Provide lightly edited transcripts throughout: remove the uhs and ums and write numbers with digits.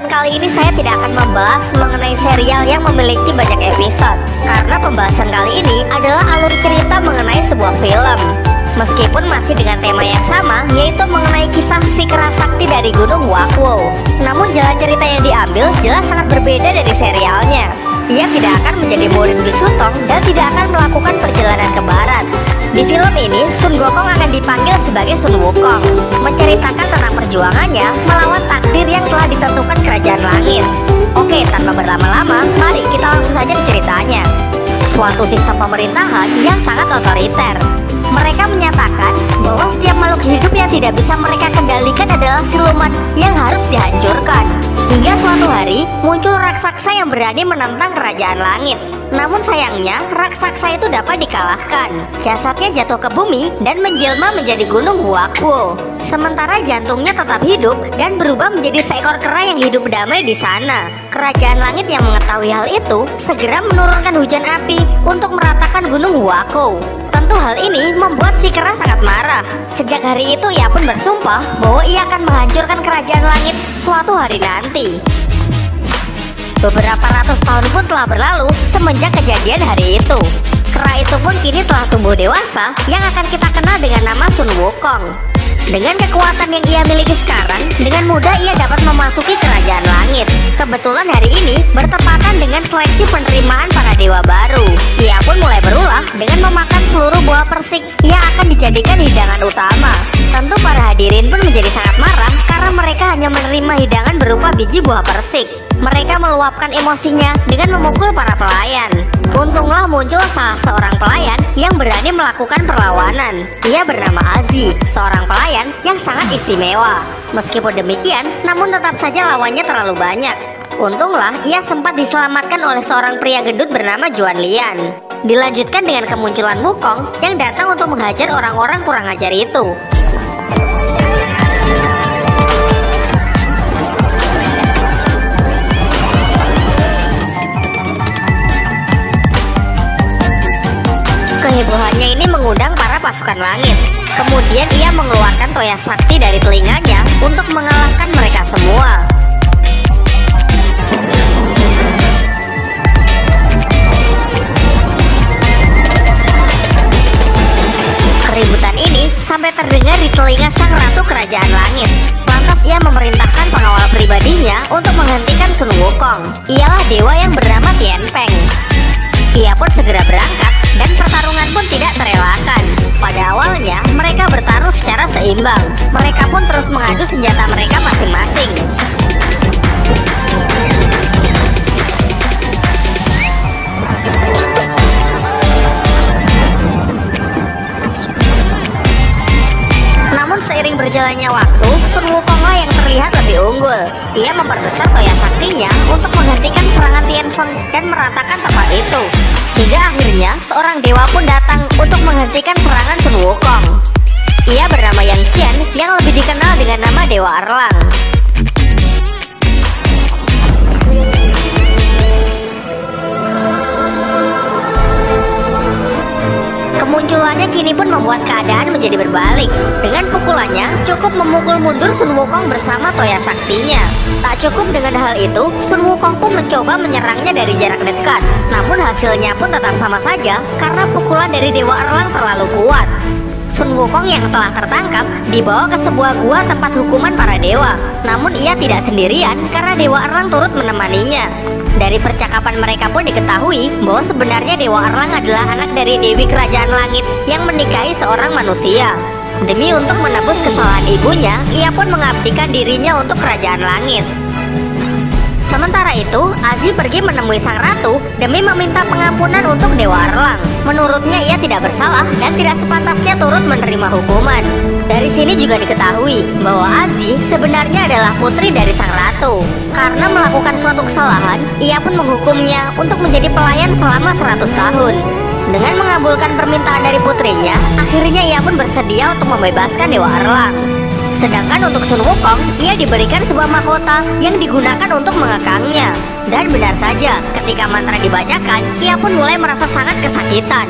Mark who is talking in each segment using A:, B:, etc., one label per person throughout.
A: pembahasan kali ini saya tidak akan membahas mengenai serial yang memiliki banyak episode, karena pembahasan kali ini adalah alur cerita mengenai sebuah film. Meskipun masih dengan tema yang sama, yaitu mengenai kisah si Kerasakti dari Gunung Wakwo, namun jalan cerita yang diambil jelas sangat berbeda dari serialnya. Ia tidak akan menjadi murid Biksu Tong dan tidak akan melakukan perjalanan ke barat. Di film ini, Sun Gokong akan dipanggil sebagai Sun Wukong, menceritakan tentang perjuangannya melawan takdir yang telah ditentukan Kerajaan Langit. Oke, tanpa berlama-lama, mari kita langsung saja ke ceritanya. Suatu sistem pemerintahan yang sangat otoriter. Mereka menyatakan bahwa setiap makhluk hidup yang tidak bisa mereka kendalikan adalah siluman yang harus dihancurkan. Hingga suatu hari, muncul raksasa yang berani menentang Kerajaan Langit. Namun sayangnya, raksasa itu dapat dikalahkan. Jasadnya jatuh ke bumi dan menjelma menjadi Gunung Wakwo. Sementara jantungnya tetap hidup dan berubah menjadi seekor kera yang hidup damai di sana. Kerajaan Langit yang mengetahui hal itu segera menurunkan hujan api untuk meratakan Gunung Wakwo. Tentu hal ini membuat si kera sangat marah. Sejak hari itu ia pun bersumpah bahwa ia akan menghancurkan Kerajaan Langit suatu hari nanti. Beberapa ratus tahun pun telah berlalu semenjak kejadian hari itu. Kera itu pun kini telah tumbuh dewasa yang akan kita kenal dengan nama Sun Wukong. Dengan kekuatan yang ia miliki sekarang, dengan mudah ia dapat memasuki Kerajaan Langit. Kebetulan hari ini bertepatan dengan seleksi penerimaan para dewa baru. Ia pun mulai berulah dengan memakan seluruh buah persik yang akan dijadikan hidangan utama. Tentu para hadirin pun menjadi sangat marah karena mereka hanya menerima hidangan berupa biji buah persik. Mereka meluapkan emosinya dengan memukul para pelayan. Untunglah muncul salah seorang pelayan yang berani melakukan perlawanan. Ia bernama Azi, seorang pelayan yang sangat istimewa. Meskipun demikian, namun tetap saja lawannya terlalu banyak. Untunglah ia sempat diselamatkan oleh seorang pria gendut bernama Juan Lian. Dilanjutkan dengan kemunculan Wukong yang datang untuk menghajar orang-orang kurang ajar itu. Kehebohannya ini mengundang para pasukan langit. Kemudian ia mengeluarkan toya sakti dari telinganya untuk mengalahkan mereka semua. Keributan ini sampai terdengar di telinga sang ratu Kerajaan Langit. Lantas ia memerintahkan pengawal pribadinya untuk menghentikan Sun Wukong. Ialah dewa yang bernama Tian Peng. Ia pun segera berangkat dan pertarungan pun tidak terelakkan. Pada awalnya mereka bertaruh secara seimbang. Mereka pun terus mengadu senjata mereka masing-masing. Namun seiring berjalannya waktu, Sun Wukonglah yang terlihat lebih unggul. Ia memperbesar toya saktinya untuk menghentikan serangan Tian Feng dan meratakan tempat itu. Hingga akhirnya seorang dewa pun datang untuk menghentikan serangan Sun Wukong. Ia bernama Yang Qian yang lebih dikenal dengan nama Dewa Erlang. Kemunculannya kini pun membuat keadaan menjadi berbalik. Dengan pukulannya cukup memukul mundur Sun Wukong bersama toya saktinya. Tak cukup dengan hal itu, Sun Wukong pun mencoba menyerangnya dari jarak dekat. Namun hasilnya pun tetap sama saja karena pukulan dari Dewa Erlang terlalu kuat. Sun Wukong yang telah tertangkap dibawa ke sebuah gua tempat hukuman para dewa. Namun ia tidak sendirian karena Dewa Erlang turut menemaninya. Dari percakapan mereka pun diketahui bahwa sebenarnya Dewa Erlang adalah anak dari Dewi Kerajaan Langit yang menikahi seorang manusia. Demi untuk menebus kesalahan ibunya, ia pun mengabdikan dirinya untuk Kerajaan Langit. Sementara itu, Azi pergi menemui sang ratu demi meminta pengampunan untuk Dewa Erlang. Menurutnya ia tidak bersalah dan tidak sepantasnya turut menerima hukuman. Dari sini juga diketahui bahwa Azi sebenarnya adalah putri dari sang ratu. Karena melakukan suatu kesalahan, ia pun menghukumnya untuk menjadi pelayan selama 100 tahun. Dengan mengabulkan permintaan dari putrinya, akhirnya ia pun bersedia untuk membebaskan Dewa Erlang. Sedangkan untuk Sun Wukong, ia diberikan sebuah mahkota yang digunakan untuk mengekangnya. Dan benar saja, ketika mantra dibacakan, ia pun mulai merasa sangat kesakitan.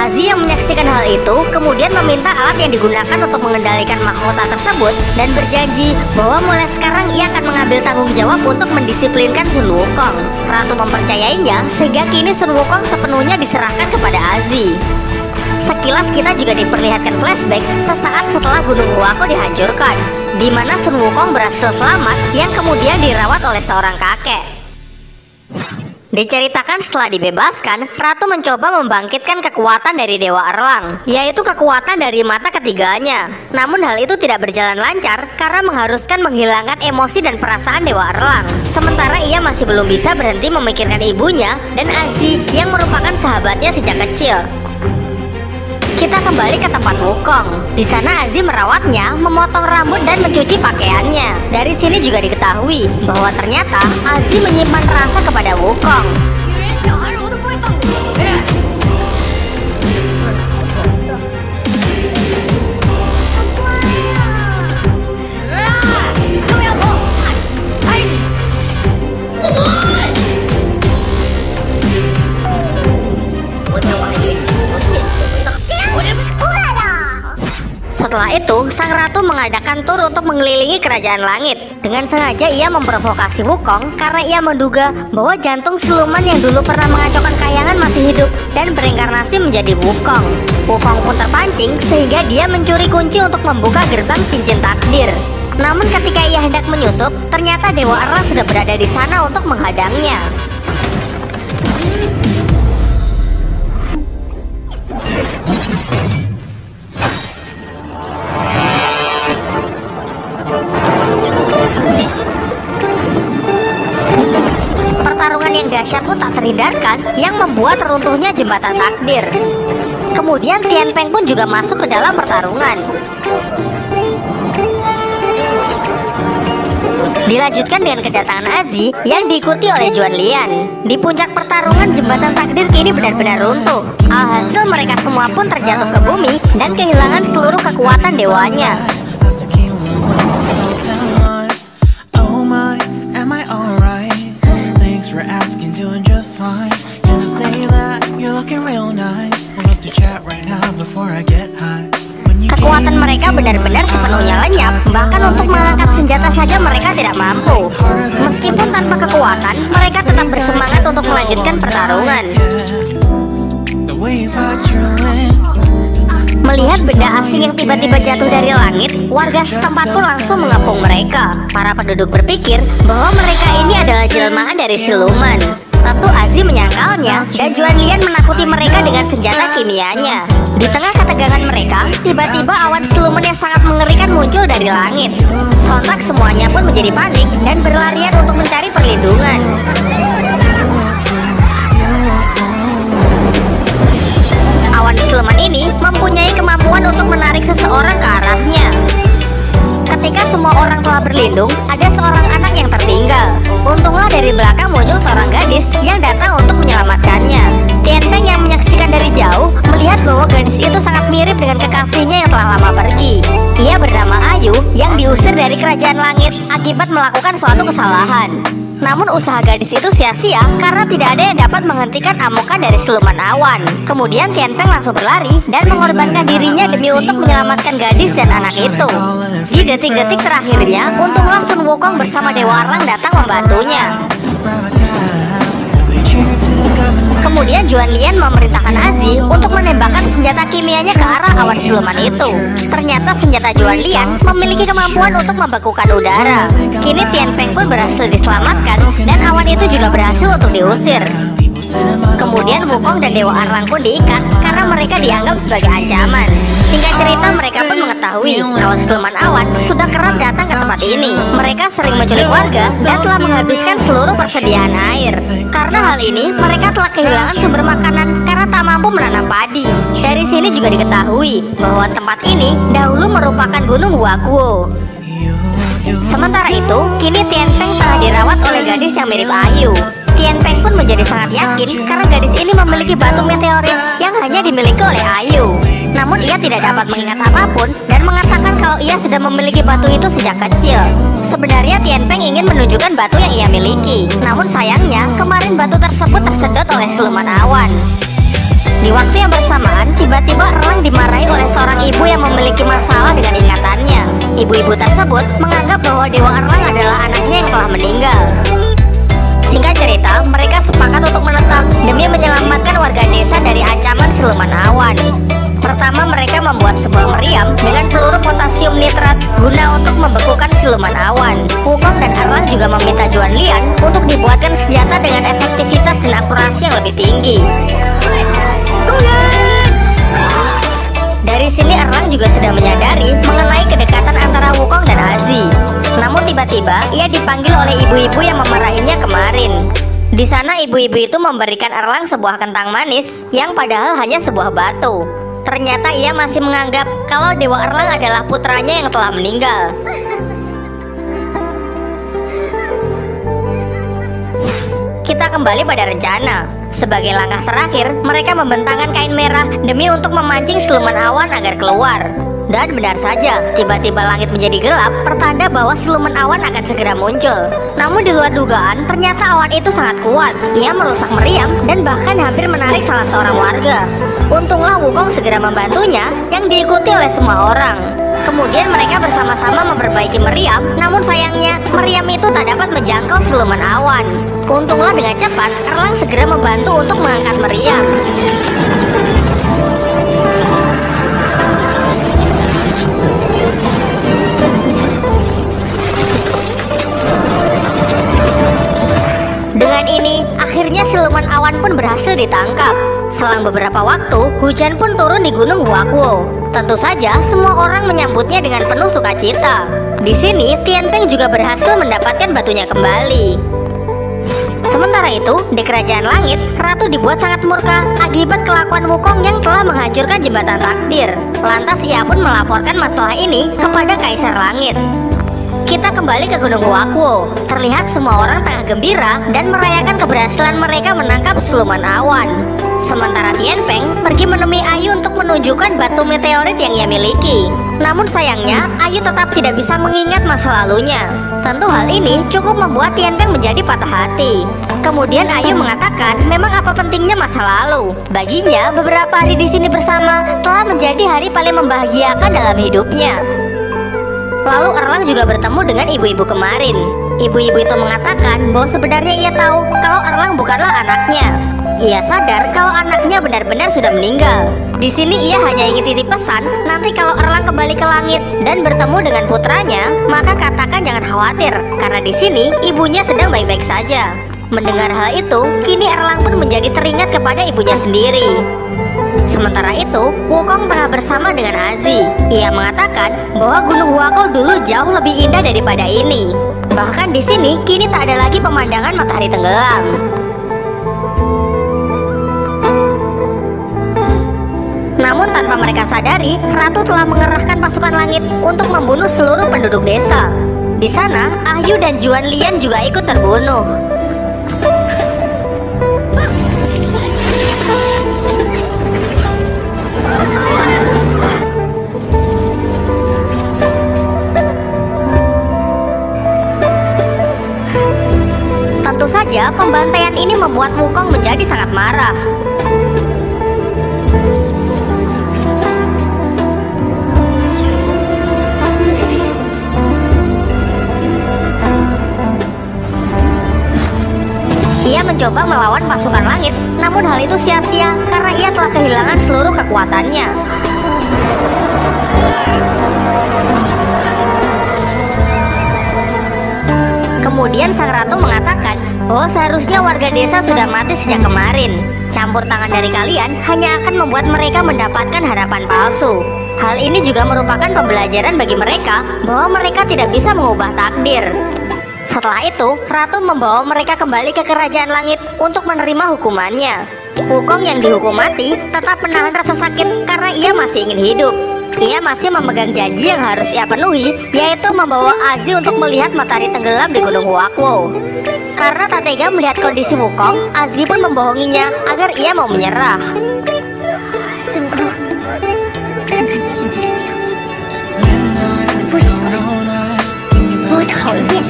A: Azi yang menyaksikan hal itu kemudian meminta alat yang digunakan untuk mengendalikan mahkota tersebut dan berjanji bahwa mulai sekarang ia akan mengambil tanggung jawab untuk mendisiplinkan Sun Wukong. Ratu mempercayainya sehingga kini Sun Wukong sepenuhnya diserahkan kepada Azi. Sekilas kita juga diperlihatkan flashback sesaat setelah Gunung Huako dihancurkan, di mana Sun Wukong berhasil selamat yang kemudian dirawat oleh seorang kakek. Diceritakan setelah dibebaskan, Ratu mencoba membangkitkan kekuatan dari Dewa Erlang, yaitu kekuatan dari mata ketiganya. Namun hal itu tidak berjalan lancar karena mengharuskan menghilangkan emosi dan perasaan Dewa Erlang. Sementara ia masih belum bisa berhenti memikirkan ibunya dan Azi yang merupakan sahabatnya sejak kecil. Kita kembali ke tempat Wukong. Di sana Azi merawatnya, memotong rambut dan mencuci pakaiannya. Dari sini juga diketahui bahwa ternyata Azi menyimpan rasa kepada Wukong. Setelah itu, sang ratu mengadakan tur untuk mengelilingi kerajaan langit. Dengan sengaja ia memprovokasi Wukong karena ia menduga bahwa jantung siluman yang dulu pernah mengacaukan Kayangan masih hidup dan berinkarnasi menjadi Wukong. Wukong pun terpancing sehingga dia mencuri kunci untuk membuka gerbang cincin takdir. Namun ketika ia hendak menyusup, ternyata Dewa Erlang sudah berada di sana untuk menghadangnya. Pertarungan yang dahsyat pun tak terhindarkan yang membuat runtuhnya jembatan takdir. Kemudian Tian Peng pun juga masuk ke dalam pertarungan. Dilanjutkan dengan kedatangan Azi yang diikuti oleh Juan Lian. Di puncak pertarungan, jembatan takdir kini benar-benar runtuh. Alhasil mereka semua pun terjatuh ke bumi dan kehilangan seluruh kekuatan dewanya. Kekuatan mereka benar-benar sepenuhnya lenyap. Bahkan untuk mengangkat senjata saja mereka tidak mampu. Meskipun tanpa kekuatan, mereka tetap bersemangat untuk melanjutkan pertarungan. Melihat benda asing yang tiba-tiba jatuh dari langit, warga setempat pun langsung mengepung mereka. Para penduduk berpikir bahwa mereka ini adalah jelmaan dari siluman. Tentu Azi menyangkalnya dan Juan Lian menakuti mereka dengan senjata kimianya. Di tengah ketegangan mereka, tiba-tiba awan siluman yang sangat mengerikan muncul dari langit. Sontak semuanya pun menjadi panik dan berlarian untuk mencari perlindungan. Awan siluman ini mempunyai kemampuan untuk menarik seseorang ke arahnya. Ketika semua orang telah berlindung, ada seorang anak yang tertinggal. Untunglah dari belakang muncul seorang gadis yang datang untuk menyelamatkannya. Tian Peng yang menyaksikan dari jauh melihat bahwa gadis itu sangat mirip dengan kekasihnya yang telah lama pergi. Ia bernama Ayu yang diusir dari kerajaan langit akibat melakukan suatu kesalahan. Namun usaha gadis itu sia-sia karena tidak ada yang dapat menghentikan amukan dari siluman awan. Kemudian Tian Peng langsung berlari dan mengorbankan dirinya demi untuk menyelamatkan gadis dan anak itu. Di detik-detik terakhirnya, untunglah Sun Wukong bersama Dewa Erlang datang membantunya. Kemudian Juan Lian memerintahkan Azi untuk menembakkan senjata kimianya ke arah awan siluman itu. Ternyata senjata Juan Lian memiliki kemampuan untuk membekukan udara. Kini Tian Peng pun berhasil diselamatkan dan awan itu juga berhasil untuk diusir. Kemudian Wukong dan Dewa Erlang pun diikat karena mereka dianggap sebagai ancaman. Singkat cerita, mereka pun mengetahui kalau siluman awan sudah kerap datang ke tempat ini. Mereka sering menculik warga dan telah menghabiskan seluruh persediaan air. Karena hal ini, mereka telah kehilangan sumber makanan karena tak mampu menanam padi. Dari sini juga diketahui bahwa tempat ini dahulu merupakan Gunung Huaguo. Sementara itu, kini Tian Peng telah dirawat oleh gadis yang mirip Ayu. Tian Peng pun menjadi sangat yakin karena gadis ini memiliki batu meteorit yang hanya dimiliki oleh Ayu. Namun ia tidak dapat mengingat apapun dan mengatakan kalau ia sudah memiliki batu itu sejak kecil. Sebenarnya Tian Peng ingin menunjukkan batu yang ia miliki. Namun sayangnya kemarin batu tersebut tersedot oleh siluman awan. Di waktu yang bersamaan, tiba-tiba Erlang dimarahi oleh seorang ibu yang memiliki masalah dengan ingatannya. Ibu-ibu tersebut menganggap bahwa Dewa Erlang adalah anaknya yang telah meninggal. Singkat cerita, mereka sepakat untuk menetap demi menyelamatkan warga desa dari ancaman siluman awan. Pertama, mereka membuat sebuah meriam dengan peluru potasium nitrat guna untuk membekukan siluman awan. Wukong dan Erlang juga meminta Juan Lian untuk dibuatkan senjata dengan efektivitas dan akurasi yang lebih tinggi. Dari sini Erlang juga sudah menyadari mengenai kedekatan antara Wukong dan Azi. Namun tiba-tiba ia dipanggil oleh ibu-ibu yang memarahinya kemarin. Di sana ibu-ibu itu memberikan Erlang sebuah kentang manis yang padahal hanya sebuah batu. Ternyata ia masih menganggap kalau Dewa Erlang adalah putranya yang telah meninggal. Kita kembali pada rencana. Sebagai langkah terakhir, mereka membentangkan kain merah demi untuk memancing siluman awan agar keluar. Dan benar saja, tiba-tiba langit menjadi gelap, pertanda bahwa siluman awan akan segera muncul. Namun di luar dugaan, ternyata awan itu sangat kuat. Ia merusak meriam dan bahkan hampir menarik salah seorang warga. Untunglah Wukong segera membantunya, yang diikuti oleh semua orang. Kemudian mereka bersama-sama memperbaiki meriam, namun sayangnya meriam itu tak dapat menjangkau siluman awan. Untunglah dengan cepat, Erlang segera membantu untuk mengangkat meriam. Dengan ini, akhirnya siluman awan pun berhasil ditangkap. Selang beberapa waktu, hujan pun turun di Gunung Huakuo. Tentu saja, semua orang menyambutnya dengan penuh sukacita. Di sini, Tianpeng juga berhasil mendapatkan batunya kembali. Sementara itu, di Kerajaan Langit, Ratu dibuat sangat murka akibat kelakuan Wukong yang telah menghancurkan jembatan takdir. Lantas ia pun melaporkan masalah ini kepada Kaisar Langit. Kita kembali ke Gunung Huakuo. Terlihat semua orang tengah gembira dan merayakan keberhasilan mereka menangkap siluman awan. Sementara Tianpeng pergi menemui Ayu untuk menunjukkan batu meteorit yang ia miliki. Namun sayangnya, Ayu tetap tidak bisa mengingat masa lalunya. Tentu hal ini cukup membuat Tianpeng menjadi patah hati. Kemudian Ayu mengatakan memang apa pentingnya masa lalu. Baginya, beberapa hari di sini bersama telah menjadi hari paling membahagiakan dalam hidupnya. Lalu Erlang juga bertemu dengan ibu-ibu kemarin. Ibu-ibu itu mengatakan bahwa sebenarnya ia tahu kalau Erlang bukanlah anaknya. Ia sadar kalau anaknya benar-benar sudah meninggal. Di sini ia hanya ingin titip pesan, nanti kalau Erlang kembali ke langit dan bertemu dengan putranya, maka katakan jangan khawatir, karena di sini ibunya sedang baik-baik saja. Mendengar hal itu, kini Erlang pun menjadi teringat kepada ibunya sendiri. Sementara itu, Wukong tengah bersama dengan Azi. Ia mengatakan bahwa Gunung Huakuo dulu jauh lebih indah daripada ini. Bahkan di sini kini tak ada lagi pemandangan matahari tenggelam. Namun tanpa mereka sadari, Ratu telah mengerahkan pasukan langit untuk membunuh seluruh penduduk desa. Di sana, Ayu dan Juan Lian juga ikut terbunuh. Tentu saja, pembantaian ini membuat Wukong menjadi sangat marah. Ia mencoba melawan pasukan langit, namun hal itu sia-sia karena ia telah kehilangan seluruh kekuatannya. Kemudian sang ratu mengatakan bahwa seharusnya warga desa sudah mati sejak kemarin. Campur tangan dari kalian hanya akan membuat mereka mendapatkan harapan palsu. Hal ini juga merupakan pembelajaran bagi mereka bahwa mereka tidak bisa mengubah takdir. Setelah itu, Ratu membawa mereka kembali ke Kerajaan Langit untuk menerima hukumannya. Wukong yang dihukum mati tetap menahan rasa sakit karena ia masih ingin hidup. Ia masih memegang janji yang harus ia penuhi, yaitu membawa Azi untuk melihat matahari tenggelam di Gunung Huakuo. Karena tak tega melihat kondisi Wukong, Azi pun membohonginya agar ia mau menyerah.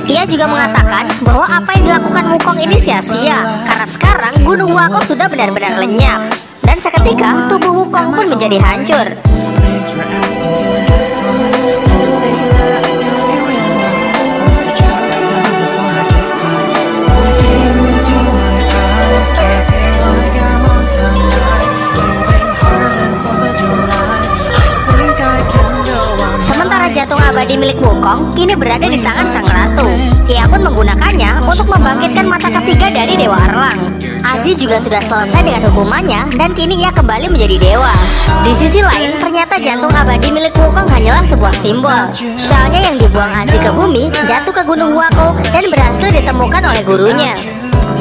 A: Ia juga mengatakan bahwa apa yang dilakukan Wukong ini sia-sia, karena sekarang Gunung Huakuo sudah benar-benar lenyap. Dan seketika tubuh Wukong pun menjadi hancur. Jantung abadi milik Wukong kini berada di tangan sang ratu. Ia pun menggunakannya untuk membangkitkan mata ketiga dari Dewa Erlang. Aziz juga sudah selesai dengan hukumannya dan kini ia kembali menjadi dewa. Di sisi lain, ternyata jantung abadi milik Wukong hanyalah sebuah simbol. Soalnya yang dibuang Aziz ke bumi jatuh ke Gunung Huakou dan berhasil ditemukan oleh gurunya.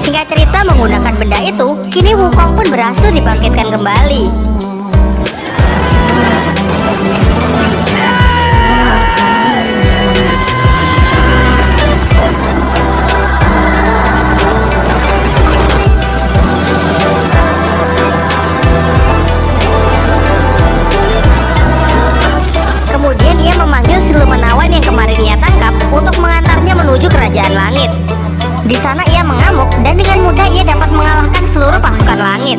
A: Singkat cerita, menggunakan benda itu, kini Wukong pun berhasil dibangkitkan kembali. Kemudian ia memanggil siluman awan yang kemarin ia tangkap untuk mengantarnya menuju kerajaan langit. Di sana ia mengamuk dan dengan mudah ia dapat mengalahkan seluruh pasukan langit.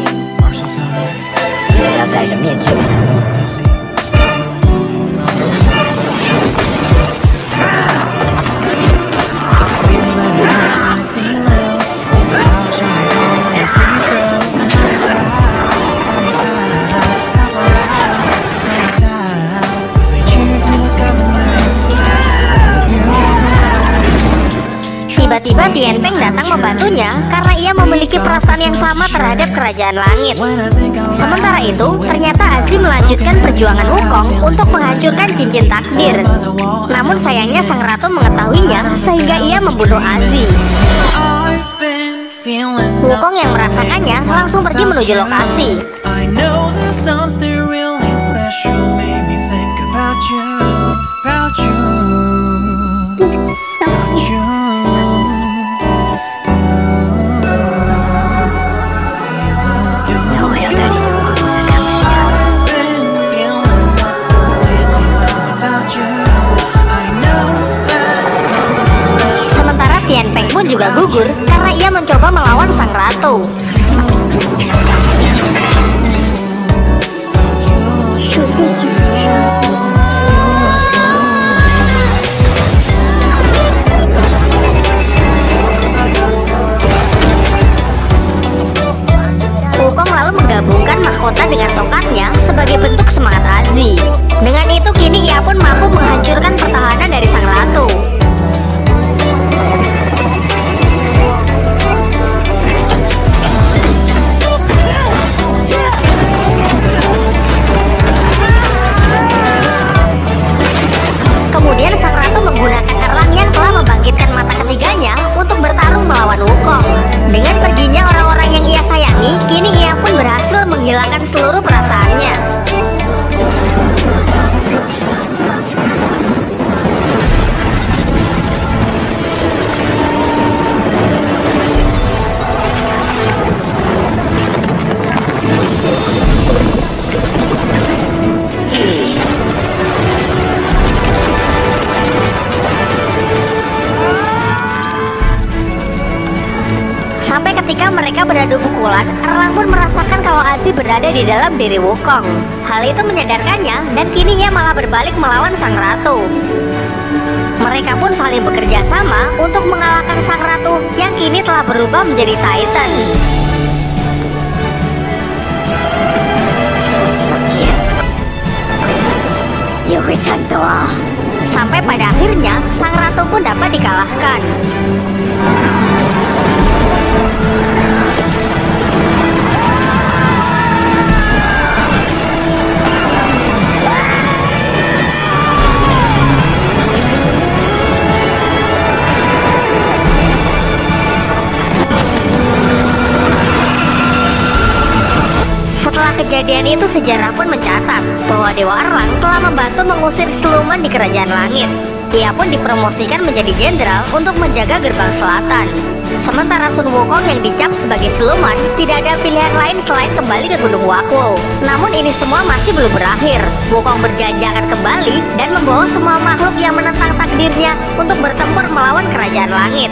A: Tiba-tiba Tian Peng datang membantunya karena ia memiliki perasaan yang sama terhadap kerajaan langit. Sementara itu, ternyata Azzi melanjutkan perjuangan Wukong untuk menghancurkan cincin takdir. Namun sayangnya sang ratu mengetahuinya sehingga ia membunuh Azzi. Wukong yang merasakannya langsung pergi menuju lokasi. Tian Peng pun juga gugur karena ia mencoba melawan sang ratu. Wukong lalu menggabungkan mahkota dengan tongkatnya sebagai bentuk semangat Azzi. Dengan itu kini ia pun mampu menghancurkan pertahanan dari sang ratu. Kemudian sang ratu menggunakan Erlang yang telah membangkitkan mata ketiganya untuk bertarung melawan Wukong. Dengan perginya orang-orang yang ia sayangi, kini ia pun berhasil menghilangkan seluruh perasaannya. Ketika mereka beradu pukulan, Erlang pun merasakan kalau Azzi berada di dalam diri Wukong. Hal itu menyadarkannya dan kini ia malah berbalik melawan sang ratu. Mereka pun saling bekerja sama untuk mengalahkan sang ratu yang kini telah berubah menjadi Titan. Sampai pada akhirnya, sang ratu pun dapat dikalahkan. Setelah kejadian itu, sejarah pun mencatat bahwa Dewa Erlang telah membantu mengusir siluman di kerajaan langit. Ia pun dipromosikan menjadi jenderal untuk menjaga gerbang selatan. Sementara Sun Wukong yang dicap sebagai siluman tidak ada pilihan lain selain kembali ke Gunung Huakou. Namun ini semua masih belum berakhir. Wukong berjanji akan kembali dan membawa semua makhluk yang menentang takdirnya untuk bertempur melawan kerajaan langit.